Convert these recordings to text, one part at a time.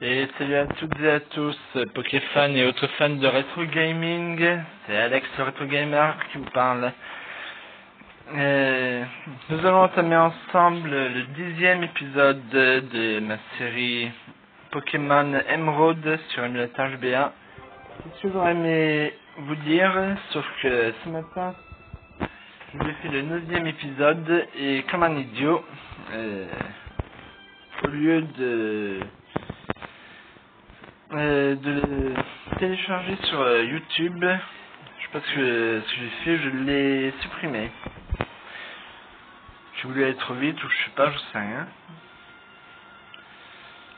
Et salut à toutes et à tous, Pokéfans et autres fans de rétro gaming, c'est Alex le Retro Gamer qui vous parle. Nous allons entamer ensemble le 10e épisode de ma série Pokémon Emerald sur émulateur GBA. C'est ce que j'aurais aimé vous dire, sauf que ce matin, je vous ai fait le 9e épisode et comme un idiot, au lieu de le télécharger sur YouTube, je sais pas ce que j'ai fait, je l'ai supprimé. J'ai voulu aller trop vite ou je sais pas, je sais rien.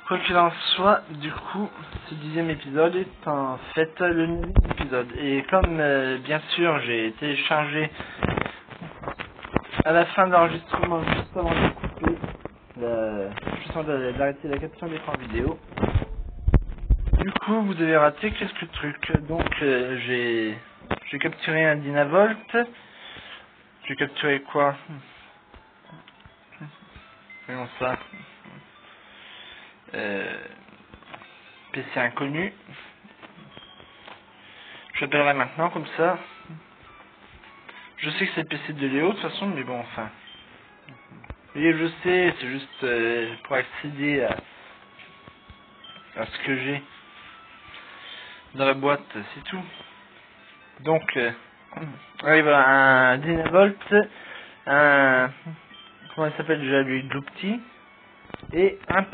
Quoi qu'il en soit, du coup, ce 10e épisode est en fait le 9e épisode. Et comme bien sûr j'ai téléchargé à la fin de l'enregistrement, juste avant de couper, juste avant d'arrêter la capture d'écran vidéo, du coup, vous avez raté quelques trucs. Donc, j'ai capturé un Dynavolt. J'ai capturé quoi? Voyons ça. PC inconnu. Je l'appellerai maintenant, comme ça. Je sais que c'est le PC de Léo, de toute façon, mais bon, enfin. Et je sais, c'est juste pour accéder à ce que j'ai dans la boîte, c'est tout. Donc, voilà, un Dynavolt, comment il s'appelle déjà lui, Gloopty, et un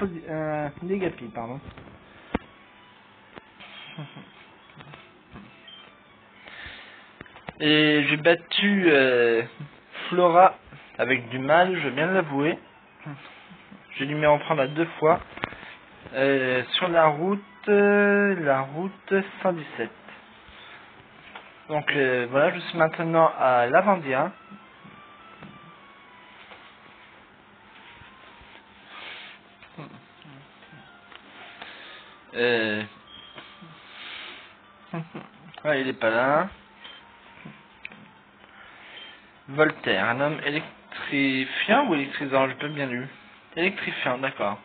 Negapi, pardon. Et j'ai battu Flora avec du mal, je veux bien l'avouer. J'ai dû m'y reprendre à 2 fois. Sur la route 117. Donc voilà, je suis maintenant à Lavandia. Ouais, il est pas là. Voltaire, un homme électrifiant ou électrisant, j'ai pas bien lu. Électrifiant, d'accord.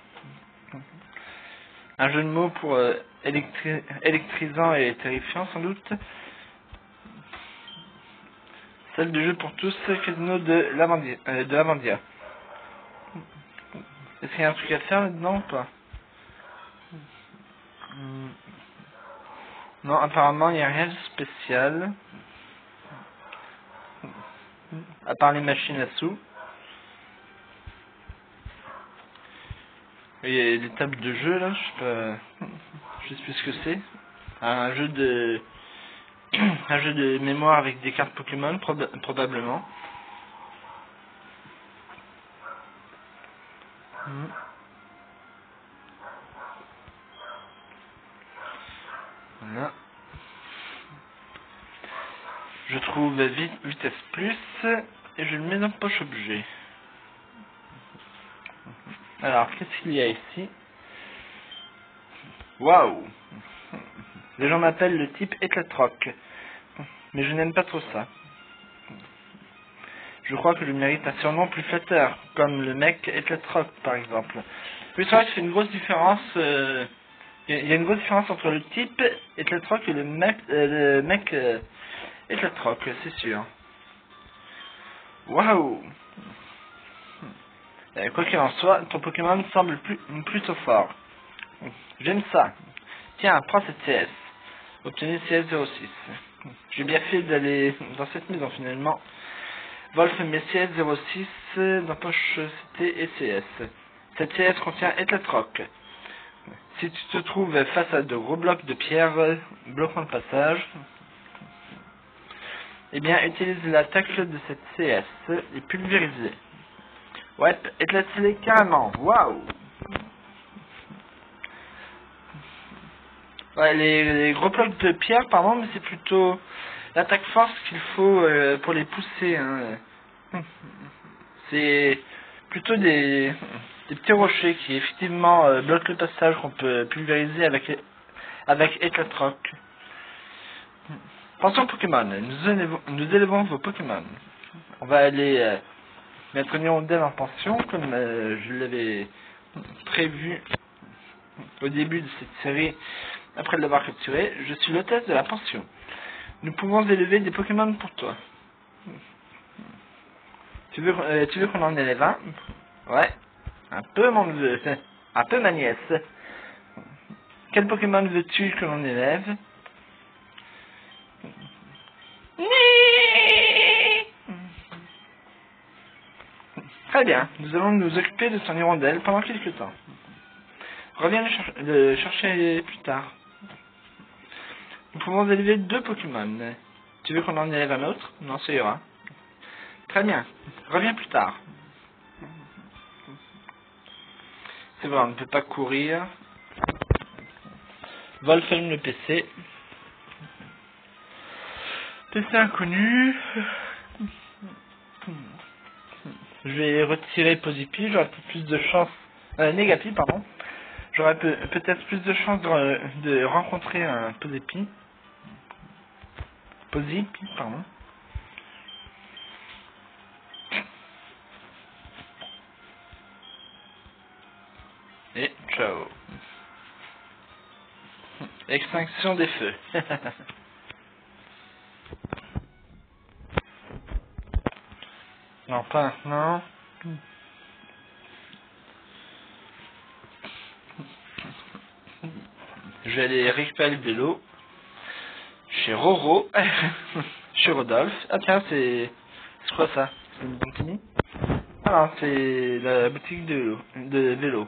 Un jeu de mots pour électrisant et terrifiant sans doute. Celle de jeu pour tous, casino de Lavandia. Est-ce qu'il y a un truc à faire là-dedans ou pas? Non, apparemment il n'y a rien de spécial. À part les machines à sous. Et les tables de jeu là, je sais pas. Je sais plus ce que c'est. Un jeu de un jeu de mémoire avec des cartes Pokémon, probablement. Voilà. Je trouve vitesse plus et je le mets dans poche objet. Alors, qu'est-ce qu'il y a ici? Waouh! Les gens m'appellent le type Éclatroc, mais je n'aime pas trop ça. Je crois que je mérite un surnom plus flatteur, comme le mec Éclatroc par exemple. Oui, c'est vrai que c'est une grosse différence. Il y a une grosse différence entre le type Éclatroc et le mec Éclatroc, c'est sûr. Waouh! Quoi qu'il en soit, ton Pokémon semble plutôt fort. J'aime ça. Tiens, prends cette CS. Obtenez CS06. J'ai bien fait d'aller dans cette maison finalement. Wolf met CS06 dans poche CT et CS. Cette CS contient Éclatroc. Si tu te trouves face à de gros blocs de pierre bloquant le passage, eh bien utilise la tacle de cette CS et pulvérise-les. Ouais, éclate-les carrément. Waouh! Ouais, les gros blocs de pierre, pardon, mais c'est plutôt l'attaque force qu'il faut pour les pousser. Hein. C'est plutôt des petits rochers qui effectivement bloquent le passage qu'on peut pulvériser avec Éclatroc. Pensons Pokémon, nous élevons vos Pokémon. On va aller mettre une hirondelle en pension comme je l'avais prévu au début de cette série, après l'avoir capturé, je suis l'hôtesse de la pension. Nous pouvons élever des Pokémon pour toi. Tu veux qu'on en élève un? Ouais. Un peu mon neveu. Un peu ma nièce. Quel Pokémon veux-tu que l'on élève? Très bien, nous allons nous occuper de son hirondelle pendant quelques temps. Reviens le chercher plus tard. Nous pouvons élever 2 Pokémon. Tu veux qu'on en élève un autre? Non, ça ira. Très bien, reviens plus tard. C'est vrai, on ne peut pas courir. Wolf allume le PC. PC inconnu. Je vais retirer Posipi, j'aurai plus de chance. Négapi, pardon. J'aurai peut-être plus de chance de rencontrer un Posipi. Posipi, pardon. Et ciao. Extinction des feux. Non, pas maintenant. Je vais aller récupérer le vélo. Chez Roro. Chez Rodolphe. Ah tiens, c'est quoi ça? C'est une boutique? Ah non, c'est la boutique de vélo.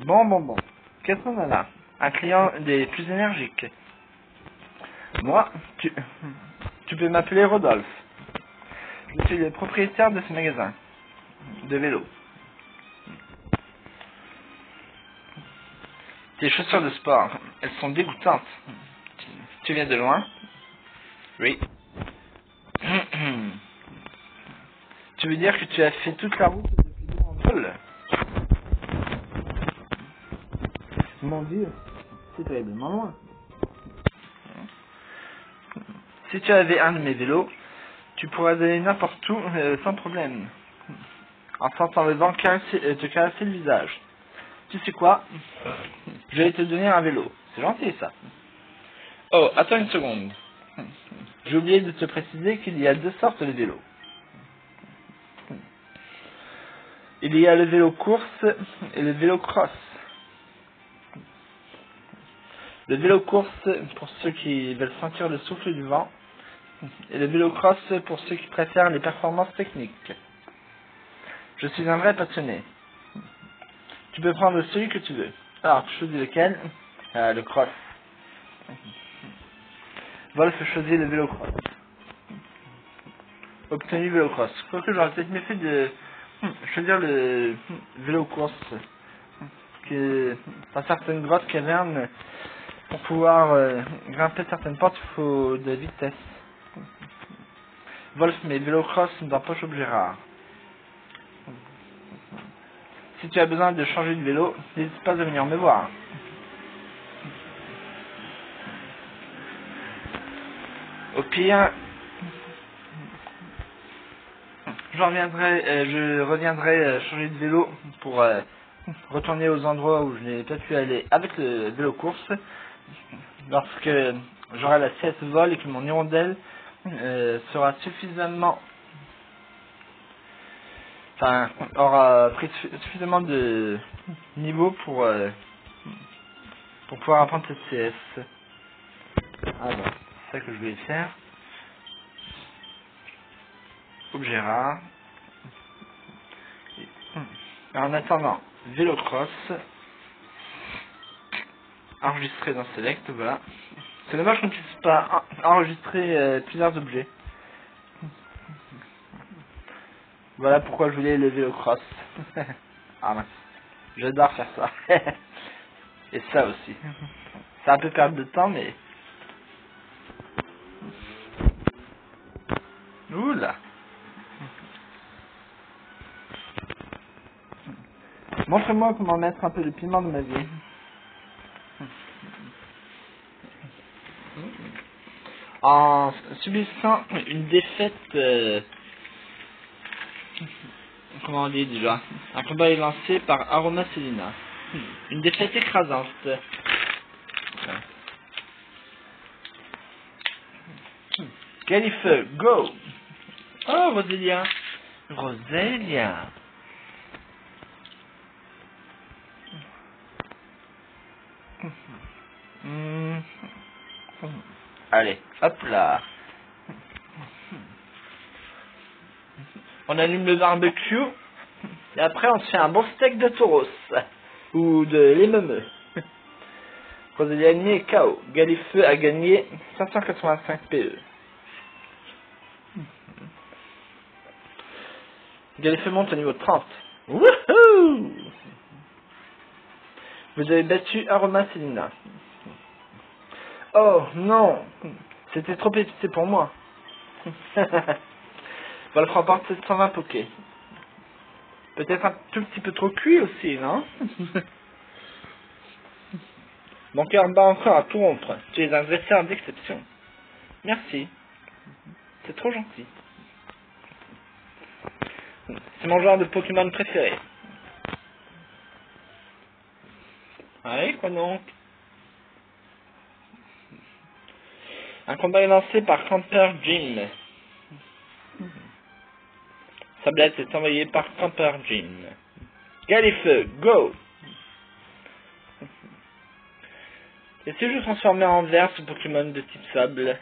Bon. Qu'est-ce qu'on a là? Un client des plus énergiques. Moi, tu peux m'appeler Rodolphe. Je suis le propriétaire de ce magasin de vélo. Tes chaussures de sport, elles sont dégoûtantes. Tu viens de loin? Oui. Tu veux dire que tu as fait toute la route depuis Grenoble? Mon Dieu, c'est terriblement loin. Si tu avais un de mes vélos, tu pourrais aller n'importe où sans problème. En sentant le vent te caresser le visage. Tu sais quoi? Je vais te donner un vélo. C'est gentil ça. Oh, attends une seconde. J'ai oublié de te préciser qu'il y a 2 sortes de vélos. Il y a le vélo course et le vélo cross. Le vélo course pour ceux qui veulent sentir le souffle du vent et le vélo cross pour ceux qui préfèrent les performances techniques. Je suis un vrai passionné. Tu peux prendre celui que tu veux. Alors, tu choisis lequel? Le cross. Wolf choisit le vélo cross. Obtenu vélo cross. Quoique j'aurais peut-être mieux fait de choisir le vélo course. Que dans certaines grottes cavernes, pour pouvoir grimper certaines portes, il faut de vitesse. Wolf met vélo cross dans poche objet rare. Si tu as besoin de changer de vélo, n'hésite pas à venir me voir. Au pire, je reviendrai changer de vélo pour retourner aux endroits où je n'ai pas pu aller avec le vélo course lorsque j'aurai la CS vol et que mon hirondelle sera suffisamment aura pris suffisamment de niveau pour pouvoir apprendre cette CS. Alors, c'est ça que je vais faire. Objet rare. En attendant, Vélocross. Enregistré dans Select, voilà. C'est dommage qu'on ne puisse pas enregistrer plusieurs objets. Voilà pourquoi je voulais le Vélocross. Ah mince. J'adore faire ça. Et ça aussi. C'est un peu perte de temps, mais... Oula. Montre-moi comment mettre un peu de piment dans ma vie. En subissant une défaite comment on dit déjà? Un combat est lancé par Aroma Selina. Une défaite écrasante. Galifeu, go! Oh, Roselia! Roselia! Allez, hop là! On allume le barbecue et après on se fait un bon steak de tauros ou de lémemeux. Roselia ennemie est KO. Galifeu a gagné 585 PE. Galifeu monte au niveau 30. Wouhou! Vous avez battu Aroma Selina. Oh non! C'était trop épicé pour moi. Wolf remporte 720 pokés. Peut-être un tout petit peu trop cuit aussi, non? Mon cœur bat encore à tout rompre. Tu es un dresseur d'exception. Merci. C'est trop gentil. C'est mon genre de Pokémon préféré. Allez, quoi donc? Un combat est lancé par Camper Jim. Sablette est envoyée par Camper Jim. Galifeu, go! Essayez de transformer en verre ce Pokémon de type sable.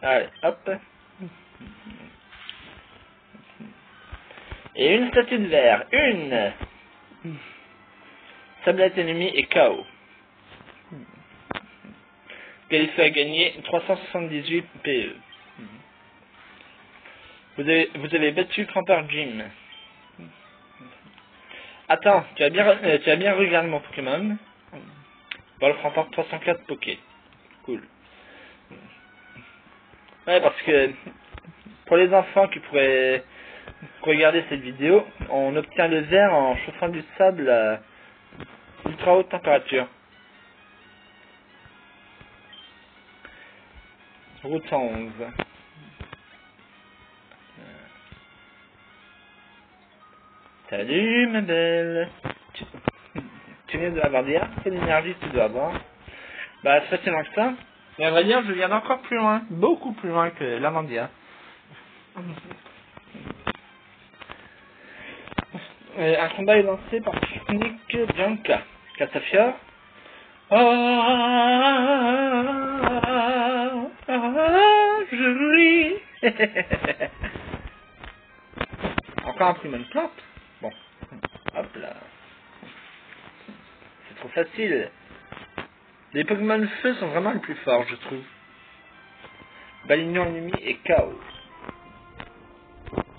Allez, hop. Et une statue de verre. Une! Sablette ennemie est KO. Galifeu a gagné 378 PE. Vous avez battu Camper Jim. Attends, tu as bien regardé mon Pokémon. Wolf remporte 304 Poké. Cool. Ouais, parce que pour les enfants qui pourraient regarder cette vidéo, on obtient le verre en chauffant du sable à ultra haute température. Route 111. Salut ma belle. Tu viens de Lavandia? Quelle énergie tu dois avoir? Bah c'est facilement que ça. Mais à vrai dire, je viens d'encore plus loin. Beaucoup plus loin que Lavandia. Un combat est lancé par Nick Bianca. Castafiore. Je ris. Encore un Pokémon plante. Bon. Hop là. C'est trop facile. Les Pokémon de feu sont vraiment les plus forts, je trouve. Balignon ennemi est KO.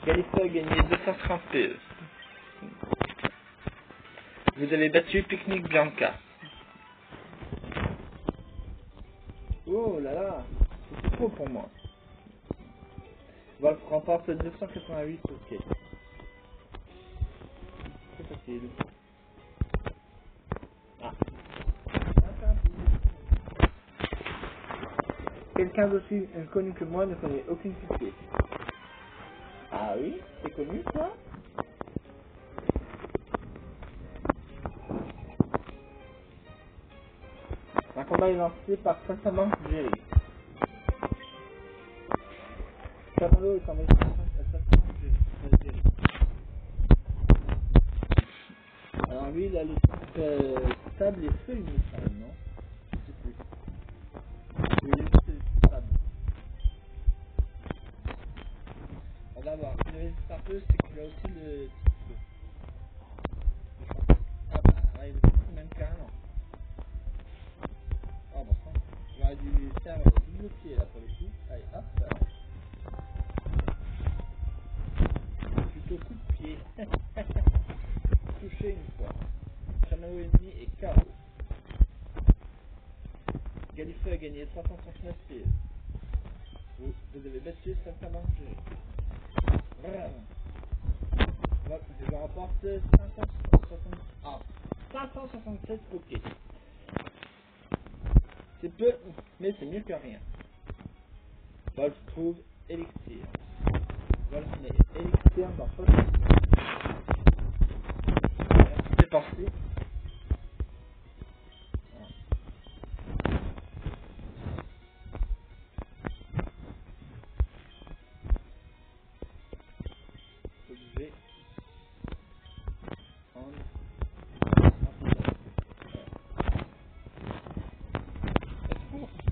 Galifeu a gagné 230 PE. Vous avez battu Picnic Bianca. Oh là là, c'est trop pour moi. Wolf remporte 288 Poké. C'est facile. Ah. Quelqu'un d'aussi connu que moi ne connaît aucune Piqué. Ah oui, c'est connu toi? Un combat est lancé par Saint-Amand Jerry. Saint-Amand est envoyé par Saint-Amand Jerry. Alors lui, il a le type sable et feu, il me semble, non? Je sais plus. Oui, il est le sable. On va voir. Si le résultat peu, c'est qu'il a aussi le type feu. Ah bah, ouais, il est même carrément. Ah bon sang. J'aurais dû faire double pied là pour le coup. Allez, hop. Plutôt coup de pied. Touché une fois. Chamallow ennemi est KO. Galifeu a gagné 339 PE. Vous avez battu Saint-Amand Jerry. Je remporte 567 Poké. C'est peu, mais c'est mieux que rien. Wolf trouve Elixir. Wolf met Elixir dans penser. Je vais prendre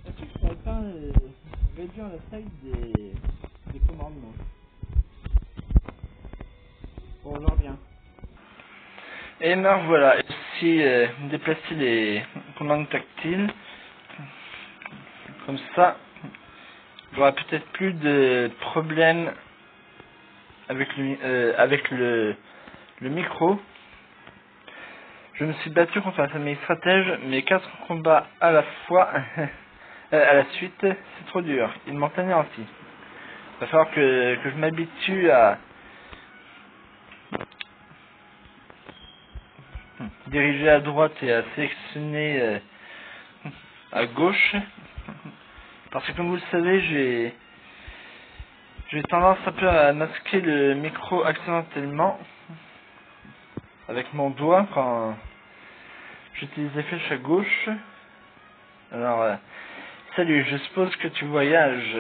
est-ce que je pourrais pas réduire la taille des commandements? Bon, j'en reviens. Et me voilà, ici déplacer les commandes tactiles. Comme ça, j'aurai peut-être plus de problèmes avec le micro. Je me suis battu contre un famille stratège, mais 4 combats à la fois, à la suite, c'est trop dur. Ils m'ont anéanti. Il va falloir que je m'habitue à diriger à droite et à sélectionner à gauche. Parce que comme vous le savez, j'ai tendance un peu à masquer le micro accidentellement avec mon doigt quand j'utilise les flèches à gauche. Alors, salut, je suppose que tu voyages.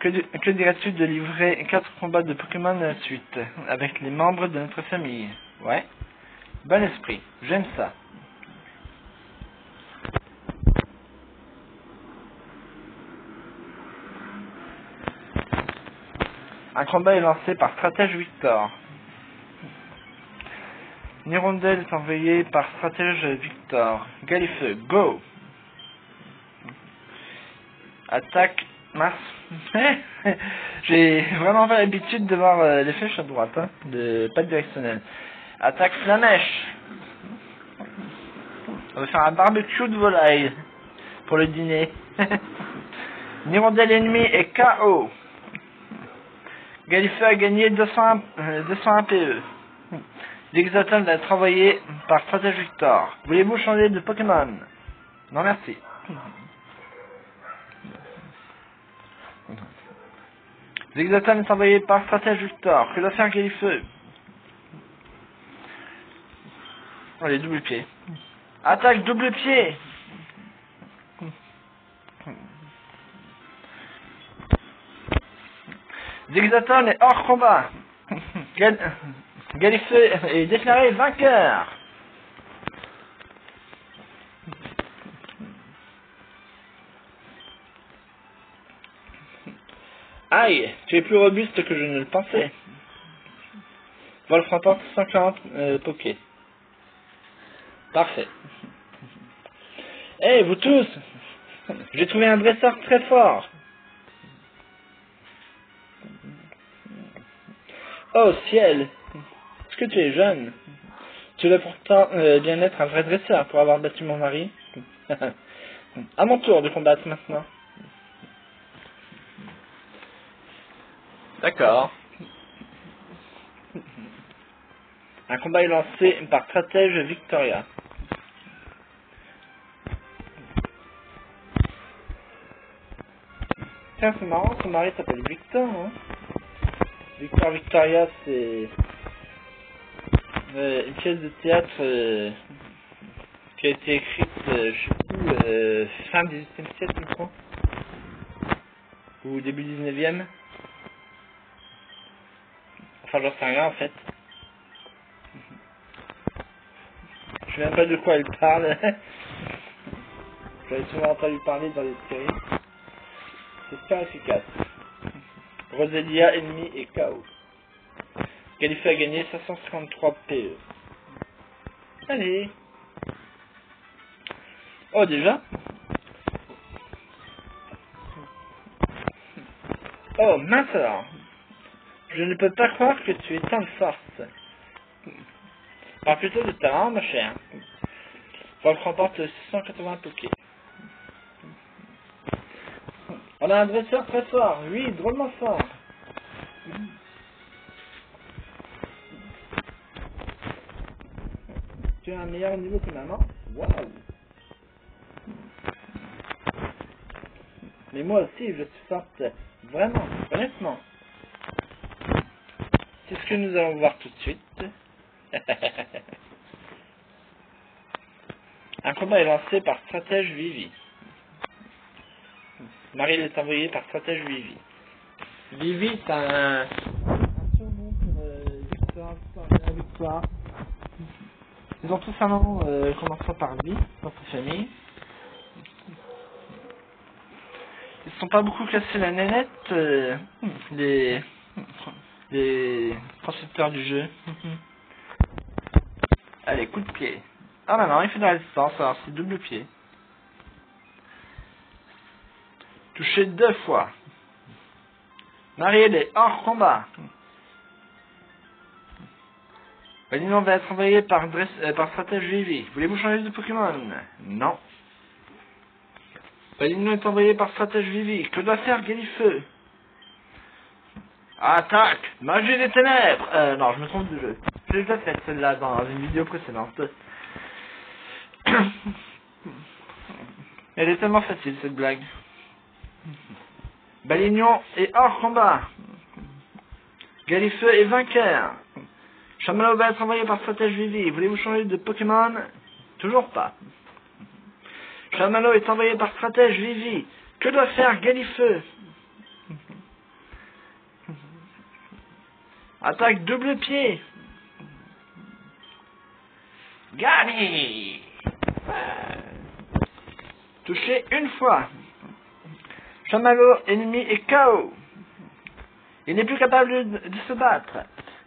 Que dirais-tu de livrer 4 combats de Pokémon à la suite, avec les membres de notre famille? Ouais. Bon esprit, j'aime ça. Un combat est lancé par Stratège Victor. Nirondelle est envoyé par Stratège Victor. Galifeu, go! Attaque Mars. J'ai vraiment pas l'habitude de voir les flèches à droite, hein, pas directionnel. Attaque Flamèche. On va faire un barbecue de volaille pour le dîner. Nirondelle ennemi est KO. Galifeu a gagné 200 PE. L'exaton va être envoyé par Stratège Victor. Voulez-vous changer de Pokémon? Non merci. L'exaton est envoyé par Stratège Victor. Que doit faire Galifeu? Allez, double pied. Attaque double pied. Zigzaton est hors combat. Galifeu est déclaré vainqueur. Aïe, tu es plus robuste que je ne le pensais. Wolf remporte 140 Poké. Parfait. Hey, vous tous, j'ai trouvé un dresseur très fort. Oh ciel, est-ce que tu es jeune? Tu dois pourtant bien être un vrai dresseur pour avoir battu mon mari. À mon tour de combattre maintenant. D'accord. Un combat est lancé par Stratège Victoria. Tiens, c'est marrant, son mari s'appelle Victor, hein. Victor Victoria, c'est une pièce de théâtre qui a été écrite, je sais plus, fin 18e siècle, je crois. Ou début 19e. Enfin, j'en sais rien, en fait. Je sais même pas de quoi elle parle. J'avais souvent entendu parler dans les séries. C'est super efficace. Roselia, ennemi et KO. Galifeu a gagné 553 PE. Allez. Oh, déjà? Oh, mince alors. Je ne peux pas croire que tu aies tant de force. Parle plutôt de talent, ma chère. Wolf remporte 680 Poké. On a un dresseur très fort. Oui, drôlement fort. Tu as un meilleur niveau que maman? Waouh. Mais moi aussi, je suis forte. Vraiment, honnêtement. C'est ce que nous allons voir tout de suite. Un combat est lancé par Stratège Vivi. Mariel est envoyée par Stratège Vivi. Vivi, c'est un surnom pour victoire. Ils ont tous un nom commençant par vie dans cette famille. Ils ne sont pas beaucoup classés la nénette, les concepteurs du jeu. Allez, coup de pied. Ah non, il fait de la résistance, alors c'est double pied. Touché 2 fois. Marielle est hors combat. Valinon va être envoyé par Stratège Vivi. Voulez-vous changer de Pokémon? Non. Valinon est envoyé par Stratège Vivi. Que doit faire Galifeu? Attaque! Magie des ténèbres! Non, je me trompe de jeu. J'ai déjà fait celle-là dans une vidéo précédente. Elle est tellement facile cette blague. Balignon est hors combat. Galifeu est vainqueur. Chamallow va être envoyé par Stratège Vivi. Voulez-vous changer de Pokémon? Toujours pas. Chamallow est envoyé par Stratège Vivi. Que doit faire Galifeu? Attaque double pied. Gagné. Touché une fois. Chamallow ennemi est KO. Il n'est plus capable de se battre.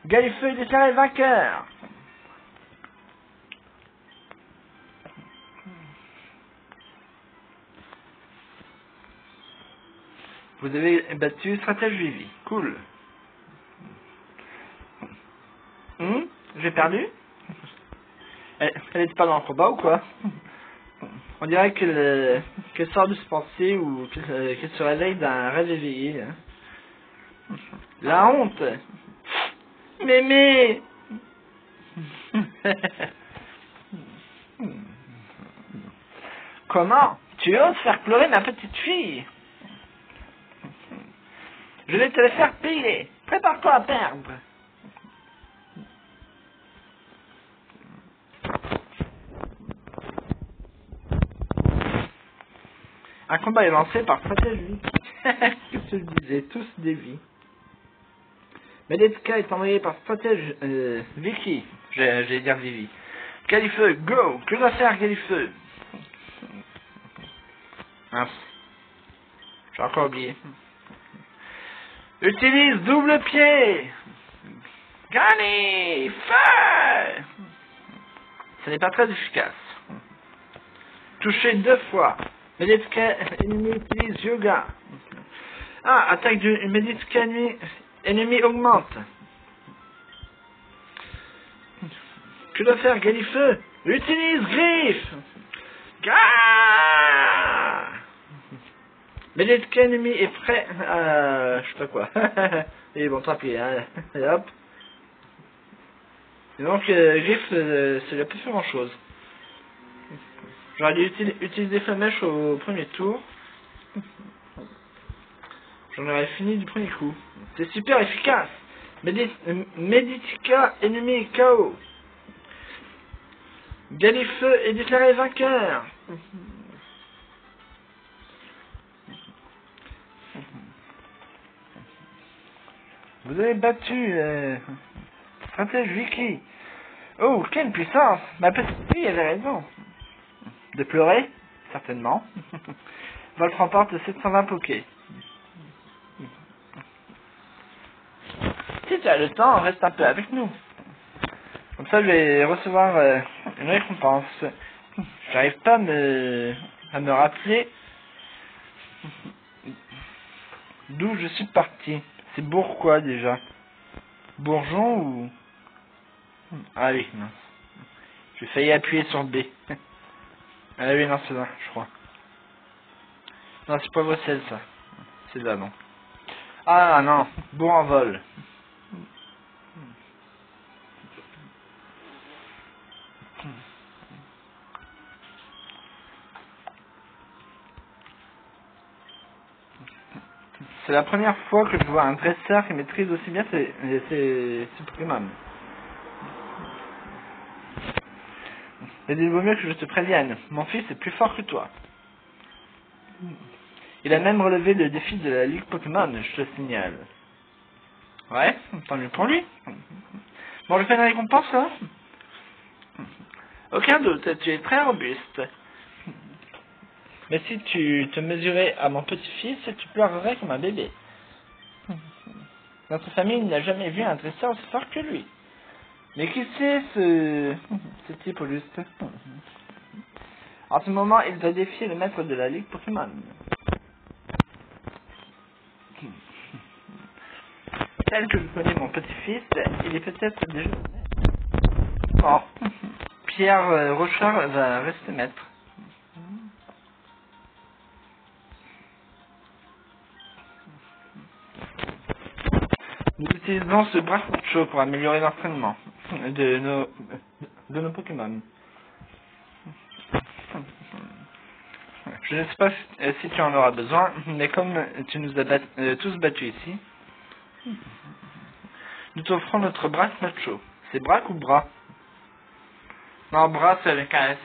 Galifeu est déclaré vainqueur. Vous avez battu Stratège Vivi. Cool. J'ai perdu? Elle n'était pas dans le combat ou quoi? On dirait qu'elle sort de se penser ou qu'elle se réveille d'un rêve éveillé. La honte! Mémé! Comment? Tu oses faire pleurer ma petite fille? Je vais te le faire payer. Prépare-toi à perdre. Un combat est lancé par Stratège Vivi. Qu'est-ce que je disais? Tous des vies. Medetka est envoyé par Stratège Vicky. J'allais dire Vivi. Galifeu, go! Que doit faire Galifeu? Mince. J'ai encore oublié. Utilise double pied! Gagné! Feu! Ce n'est pas très efficace. Touché 2 fois. Medetka ennemi utilise yoga. Ah, attaque du Medetka ennemi augmente. Que doit faire Galifeu? Utilise griffe. Gah! Medetka ennemi est prêt à... je sais pas quoi. Et bon, tant pis, hein. Et hop. Et donc, griffe, ça lui a pas fait grand chose. J'aurais dû utiliser Flamèche au premier tour. J'en aurais fini du premier coup. C'est super efficace. Medetka ennemi KO. Galifeu est déclaré vainqueur. Vous avez battu Stratège Vicky. Oh, quelle puissance! Ma petite fille avait raison. De pleurer? Certainement. Volt remporte 720 Poké. Si tu as le temps, reste un peu avec nous. Comme ça, je vais recevoir une récompense. J'arrive pas à me rappeler d'où je suis parti. C'est Bourg-quoi déjà? Bourgeon ou... Ah oui, non. J'ai failli appuyer sur B. Ah oui, non, c'est là, je crois. Non, c'est pas Bruxelles, ça. C'est là, non. Ah non, Bourg en vol. C'est la première fois que je vois un dresseur qui maîtrise aussi bien ses Pokémon. il vaut mieux que je te prévienne. Mon fils est plus fort que toi. Il a même relevé le défi de la Ligue Pokémon, je te signale. Ouais, tant mieux pour lui. Bon, je fais une récompense, là. Aucun doute, tu es très robuste. Mais si tu te mesurais à mon petit-fils, tu pleurerais comme un bébé. Notre famille n'a jamais vu un dresseur aussi fort que lui. Mais qui c'est ce type au juste? En ce moment, il va défier le maître de la Ligue Pokémon. Tel que je connais mon petit-fils, il est peut-être déjà maître. Bon, Pierre Rochard va rester maître. Nous utilisons ce Brassmacho pour améliorer l'entraînement de nos Pokémon. Je ne sais pas si tu en auras besoin, mais comme tu nous as tous battus ici, nous t'offrons notre Brassmacho. C'est Braque ou Bras? Non, Bras c'est avec un S.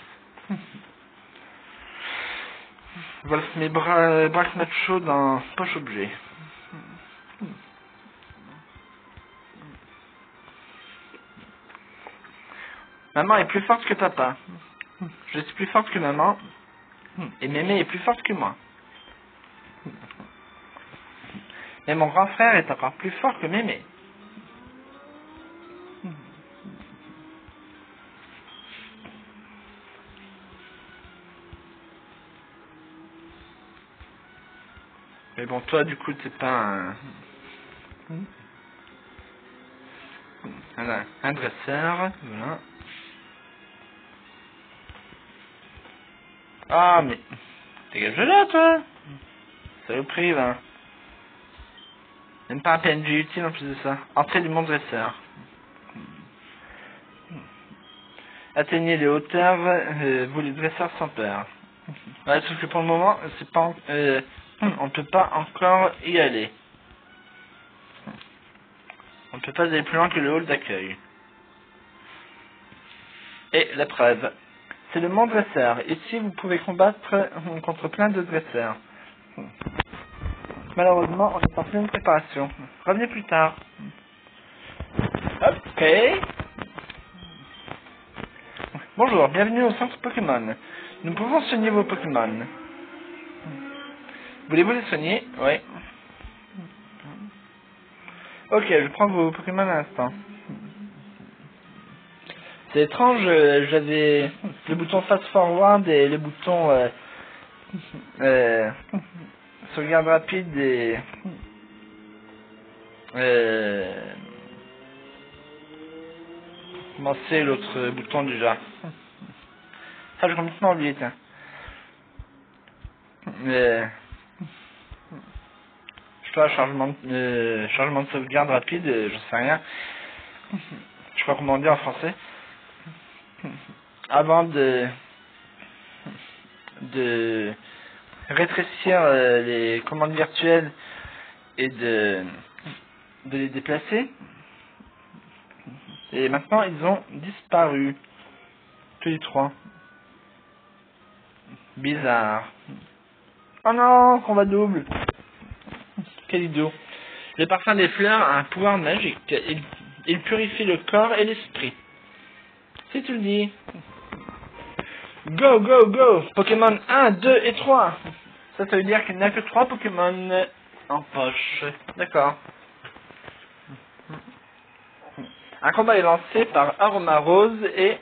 Voilà mes Brassmacho dans poche objet. Maman est plus forte que papa. Je suis plus forte que maman. Et Mémé est plus forte que moi. Mais mon grand frère est encore plus fort que Mémé. Mais bon, toi, du coup, t'es pas un dresseur. Voilà. Ah, mais dégage de là, toi. Saloperie, va. Même pas un PNJ utile en plus de ça. Entrée du monde dresseur. Atteignez les hauteurs, vous les dresseurs sans peur. Ouais, sauf que pour le moment, c'est pas, on ne peut pas encore y aller. On ne peut pas aller plus loin que le hall d'accueil. Et la preuve. C'est le monde dresseur. Ici, vous pouvez combattre contre plein de dresseurs. Malheureusement, on est en pleine préparation. Revenez plus tard. Ok. Bonjour, bienvenue au centre Pokémon. Nous pouvons soigner vos Pokémon. Voulez-vous les soigner? Oui. Ok, je prends vos Pokémon à l'instant. C'est étrange, j'avais le bouton fast forward et le bouton sauvegarde rapide et comment c'est l'autre bouton déjà? Ça, j'ai complètement oublié, tiens. Je sais pas, changement de sauvegarde rapide, j'en sais rien. Je sais pas comment dire en français. Avant de rétrécir les commandes virtuelles et de les déplacer. Et maintenant, ils ont disparu. Tous les trois. Bizarre. Oh non, combat double. Quel idiot. Le parfum des fleurs a un pouvoir magique. Il purifie le corps et l'esprit. Si tu le dis. Go, go, go. Pokémon 1, 2 et 3. Ça veut dire qu'il n'y a que 3 Pokémon en poche. D'accord. Un combat est lancé par Aroma Rose et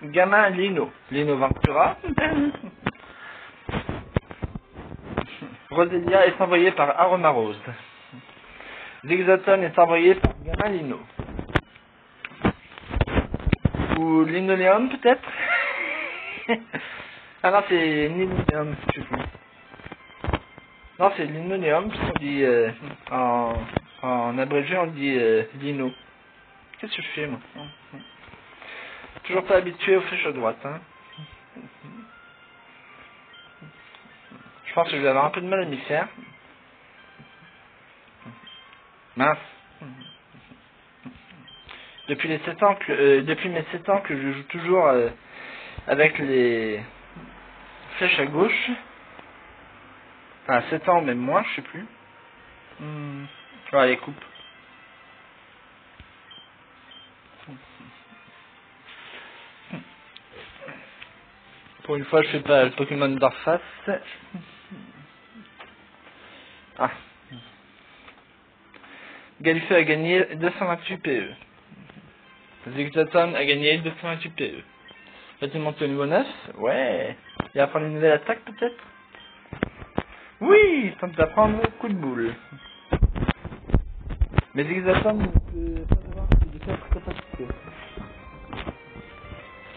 Gamma Lino. Lino Ventura. Roselia est envoyé par Aroma Rose. L'Exaton est envoyé par Gamma Lino. Ou Linoleum peut-être. Ah non, c'est Linoleum, je sais plus. Non, c'est Linoleum, puisqu'on dit en abrégé on dit Lino. Qu'est-ce que je fais moi? Toujours pas habitué aux flèches à droite, hein. Je pense que je vais avoir un peu de mal à m'y faire. Mince. Depuis les 7 ans que, depuis mes 7 ans que je joue toujours avec les flèches à gauche. Enfin, 7 ans, même moins, je sais plus. Voilà, les coupes. Pour une fois, je fais pas le Pokémon d'Arface. Ah. Galifeu a gagné 228 PE. Zigzaton a gagné 228 PE. Va-t-il monter au niveau 9? Ouais. Il va prendre une nouvelle attaque peut-être? Oui, tente d'apprendre coup de boule. Mais Zigzaton ne peut pas avoir de quatre capacités.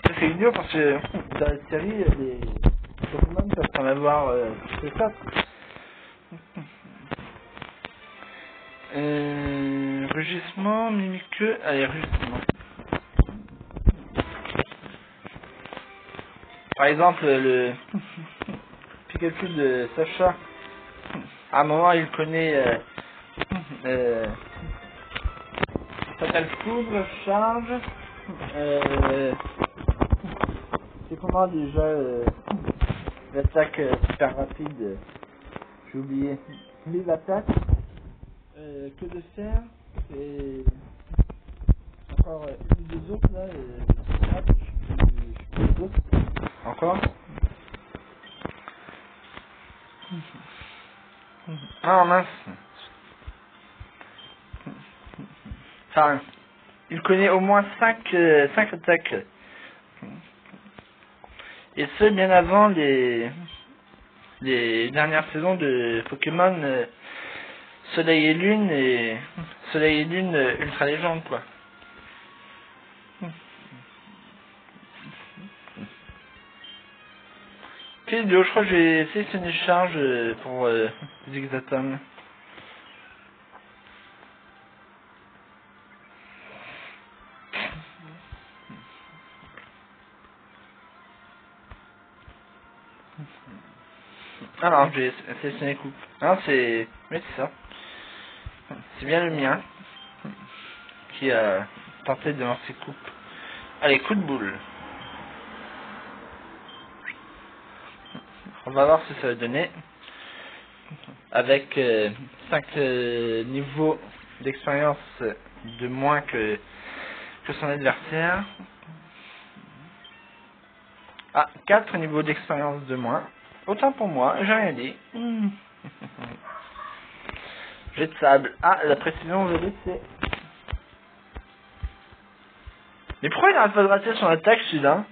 Ça, c'est idiot parce que dans la série, les Pokémon peuvent en avoir que 4. Rugissement, mimiqueux, allez, rugissement. Par exemple, le Pikachu de Sacha, à un moment il connaît Fatal Foudre, Charge, c'est comment déjà l'attaque super rapide, j'ai oublié, vive attaque, que de fer, et encore une des autres là, je sais plus les autres. Encore. Ah mince. Enfin, il connaît au moins 5 attaques. Et ce, bien avant les dernières saisons de Pokémon Soleil et Lune Ultra Légende, quoi. Ok, je crois que j'ai sélectionné charge pour Zigzaton. Alors, j'ai sélectionné coupe. Non, c'est... Oui, c'est ça. C'est bien le mien qui a tenté de lancer coupe. Allez, coup de boule. On va voir ce que ça va donner. Avec 5 niveaux d'expérience de moins que son adversaire. Ah, 4 niveaux d'expérience de moins. Autant pour moi, j'ai rien dit. Jet de sable. Ah, la précision, je l'ai laissé. Mais pourquoi il n'arrête pas de rater son attaque, celui-là?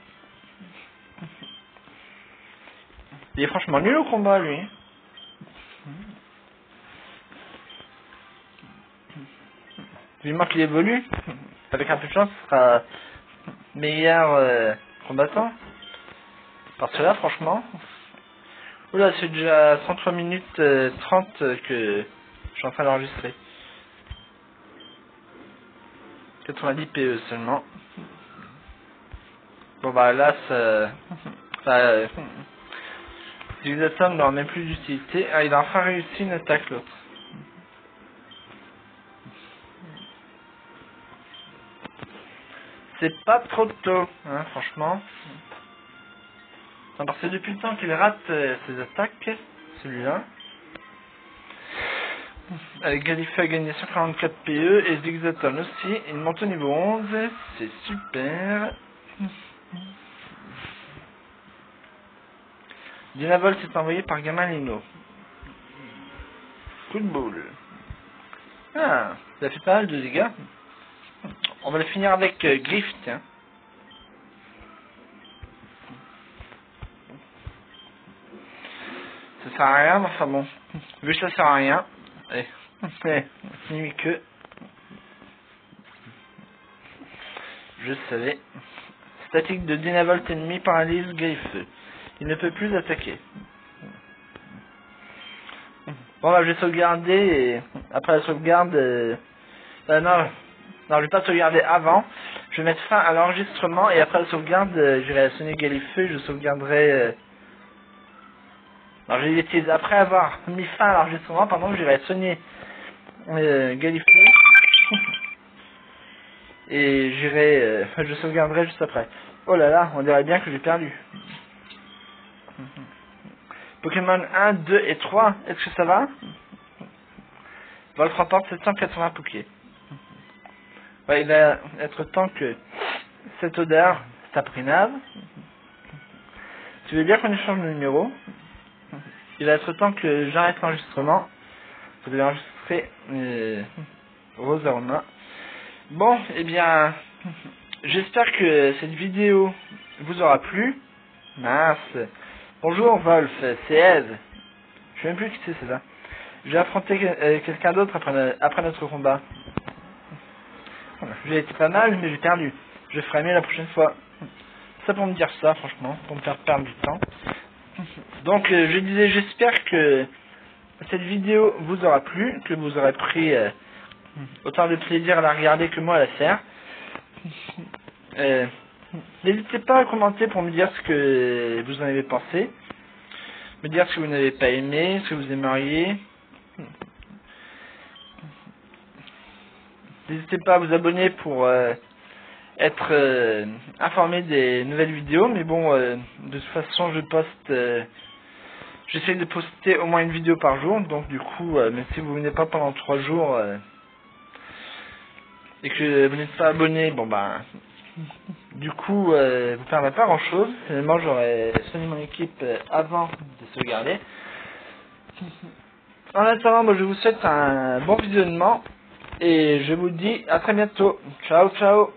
Il est franchement nul au combat, lui. Vivement qu'il évolue. Avec un peu de chance, ce sera meilleur combattant. Parce que là, franchement... Oula, c'est déjà 103 minutes 30 que je suis en train d'enregistrer. 90 PE seulement. Bon bah là, ça Zigzaton n'aura même plus d'utilité. Ah, il a enfin réussi une attaque, l'autre. C'est pas trop tôt, hein, franchement. Non, parce que depuis le temps qu'il rate ses attaques, celui-là. Galifeu a gagné 144 PE et Zigzaton aussi. Il monte au niveau 11, c'est super. Dynavolt est envoyé par Gamalino. Coup de boule. Ah, ça fait pas mal de dégâts. On va le finir avec Griff, tiens. Ça sert à rien, mais enfin bon. Vu que ça sert à rien. Allez. Ni que. Je savais. Statique de Dynavolt ennemi paralyse Griffeux. Il ne peut plus attaquer. Bon bah je vais sauvegarder et après la sauvegarde... non, je vais pas sauvegarder avant. Je vais mettre fin à l'enregistrement et après la sauvegarde, j'irai sonner Galifeu, je sauvegarderai... Alors je l'utilise après avoir mis fin à l'enregistrement, pardon, j'irai sonner Galifeu. et j'irai, je sauvegarderai juste après. Oh là là, on dirait bien que j'ai perdu. Pokémon 1, 2 et 3, est-ce que ça va? Volt remporte 780 Poké. Ouais, il va être temps que cette odeur s'apprinave. Tu veux dire qu'on échange de numéro? Il va être temps que j'arrête l'enregistrement. Vous devez enregistrer Rosa Romain. Bon, eh bien, j'espère que cette vidéo vous aura plu. Mince. Bonjour Wolf, c'est Ed. Je sais même plus qui c'est ça. J'ai affronté quelqu'un d'autre après notre combat. J'ai été pas mal, mais j'ai perdu. Je ferai mieux la prochaine fois. Ça pour me dire ça, franchement, pour me faire perdre du temps. Donc, je disais, j'espère que cette vidéo vous aura plu, que vous aurez pris autant de plaisir à la regarder que moi à la faire. N'hésitez pas à commenter pour me dire ce que vous en avez pensé, me dire ce que vous n'avez pas aimé, ce que vous aimeriez. N'hésitez pas à vous abonner pour être informé des nouvelles vidéos, mais bon, de toute façon je poste, j'essaie de poster au moins une vidéo par jour, donc du coup, même si vous venez pas pendant 3 jours et que vous n'êtes pas abonné, bon ben, du coup, vous perdrez pas grand chose. Finalement, j'aurais soigné mon équipe avant de sauvegarder. En attendant, moi je vous souhaite un bon visionnement et je vous dis à très bientôt. Ciao, ciao.